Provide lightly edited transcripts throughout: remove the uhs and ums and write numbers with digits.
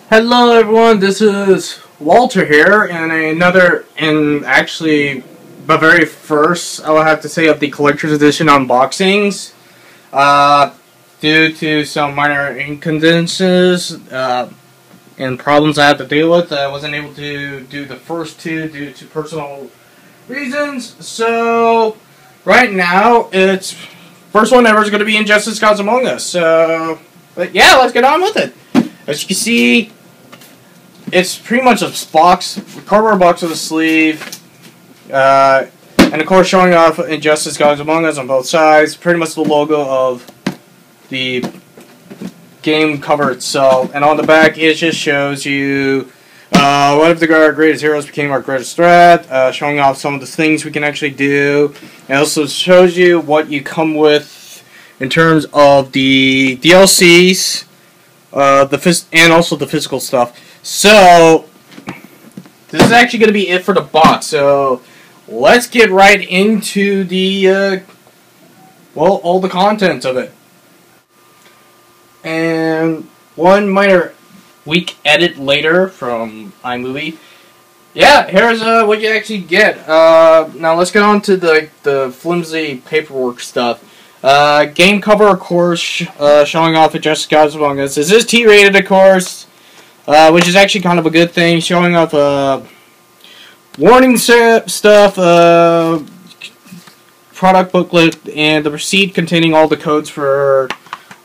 Hello everyone, this is Walter here, and actually, the very first, I will have to say, of the collector's edition unboxings. Due to some minor inconveniences, and problems I had to deal with, I wasn't able to do the first two due to personal reasons. So, right now, it's, first one ever is going to be Injustice Gods Among Us. So, but yeah, let's get on with it. As you can see, it's pretty much a box, cardboard box with a sleeve, and of course showing off Injustice Gods Among Us on both sides. Pretty much the logo of the game cover itself, and on the back it just shows you one of our greatest heroes became our greatest threat, showing off some of the things we can actually do. It also shows you what you come with in terms of the DLCs, and also the physical stuff. So, this is actually going to be it for the box. So, let's get right into the, all the contents of it. And one minor weak edit later from iMovie. Yeah, here's what you actually get. Now let's get on to the flimsy paperwork stuff. Game cover, of course, showing off Injustice Gods Among Us. This is T-rated, of course, which is actually kind of a good thing. Showing off warning stuff, product booklet, and the receipt containing all the codes for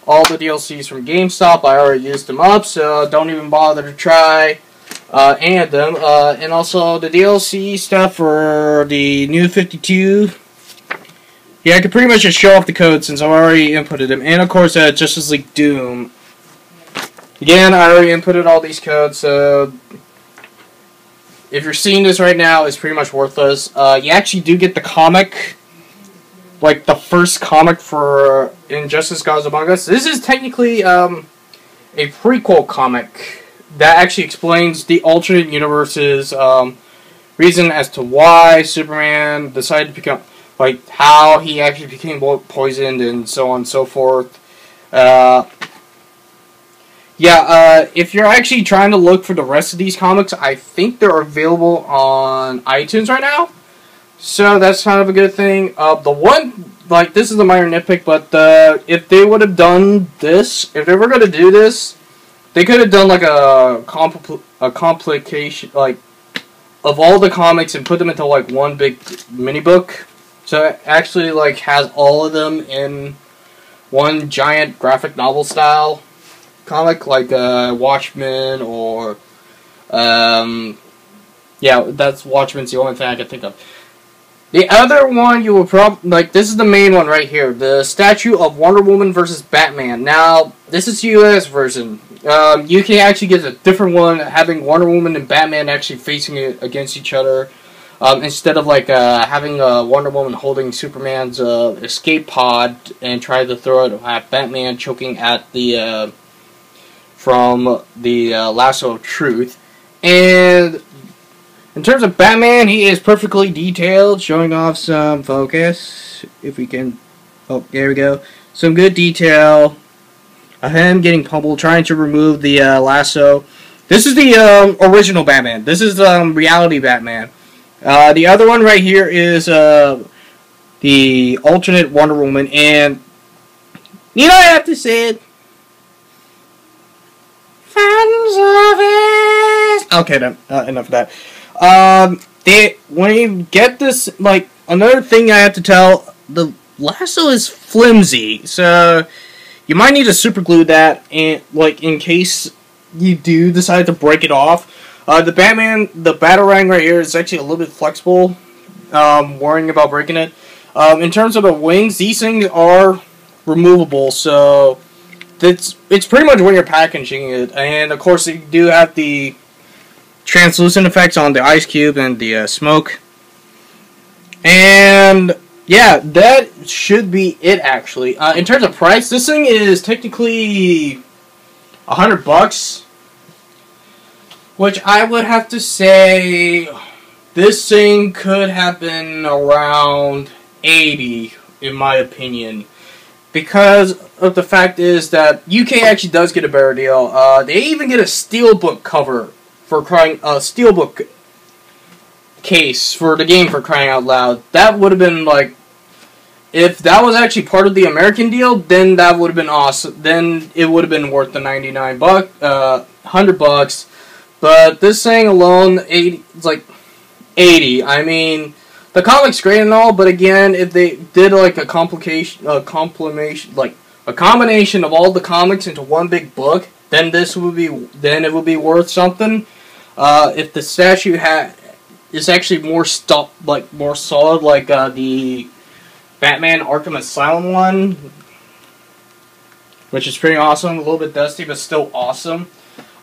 all the DLCs from GameStop. I already used them up, so don't even bother to try and them. And also the DLC stuff for the New 52. Yeah, I can pretty much just show off the code since I already inputted them. And of course, Justice League Doom. Again, I already inputted all these codes, so if you're seeing this right now, it's pretty much worthless. You actually do get the comic, like the first comic for Injustice Gods Among Us. This is technically a prequel comic that actually explains the alternate universe's reason as to why Superman decided to become, like, how he actually became poisoned and so on and so forth. If you're actually trying to look for the rest of these comics, I think they're available on iTunes right now. So that's kind of a good thing. The one, like, this is a minor nitpick, but if they would have done this, if they were going to do this, they could have done like a complication, like, of all the comics and put them into like one big mini book. So it actually like has all of them in one giant graphic novel style comic, like Watchmen or that's Watchmen's the only thing I can think of. The other one you will probably, like, this is the main one right here, the statue of Wonder Woman versus Batman. Now, this is the US version. You can actually get a different one, having Wonder Woman and Batman actually facing it against each other, instead of, like, having Wonder Woman holding Superman's escape pod and try to throw it at Batman choking at the, from the lasso of truth. And in terms of Batman, he is perfectly detailed, showing off some focus, if we can, oh, there we go, some good detail of him getting pummeled, trying to remove the lasso. This is the original Batman. This is reality Batman. The other one right here is the alternate Wonder Woman, and you know I have to say it, fan service. Okay, then, enough of that. When you get this, like, another thing I have to tell, the lasso is flimsy, so you might need to super glue that, and, like, in case you do decide to break it off. The Batarang right here is actually a little bit flexible, worrying about breaking it. In terms of the wings, these things are removable, so it's pretty much when you're packaging it, and of course you do have the translucent effects on the ice cube and the smoke. And yeah, that should be it actually. In terms of price, this thing is technically $100, which I would have to say this thing could have been around $80 in my opinion. because of the fact is that UK actually does get a better deal. They even get a steelbook cover for crying steelbook case for the game, for crying out loud. That would have been like, if that was actually part of the American deal, then that would have been awesome. Then it would have been worth the $100. But this thing alone, it's like 80. I mean, the comic's great and all, but again, if they did like a combination of all the comics into one big book, then it would be worth something. If the statue is actually more solid, like the Batman Arkham Asylum one, which is pretty awesome, a little bit dusty, but still awesome.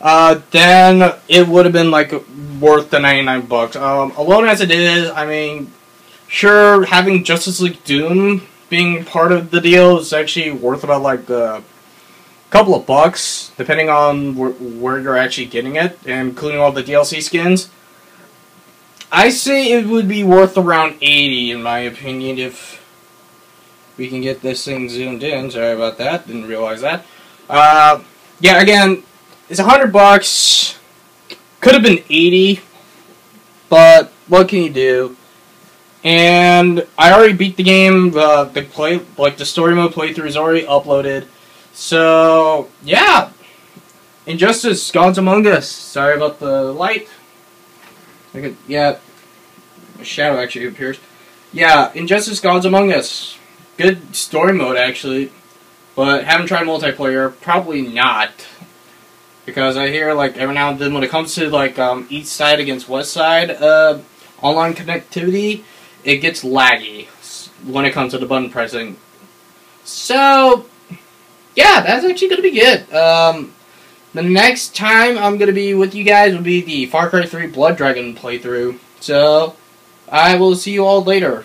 Then it would have been like worth the $99. Alone as it is, I mean, sure, having Justice League Doom being part of the deal is actually worth about like a couple of bucks, depending on where you're actually getting it, including all the DLC skins. I say it would be worth around 80 in my opinion if we can get this thing zoomed in. Sorry about that, didn't realize that. Yeah, again, it's $100. Could have been 80, but what can you do? And I already beat the game. The story mode playthrough is already uploaded. So yeah, Injustice: Gods Among Us. Sorry about the light. Yeah, a shadow actually appears. Yeah, Injustice: Gods Among Us. Good story mode actually, but haven't tried multiplayer. Probably not, because I hear like every now and then when it comes to like East Side against West Side online connectivity, it gets laggy when it comes to the button pressing. So yeah, that's actually gonna be good. The next time I'm going to be with you guys will be the Far Cry 3 Blood Dragon playthrough. So, I will see you all later.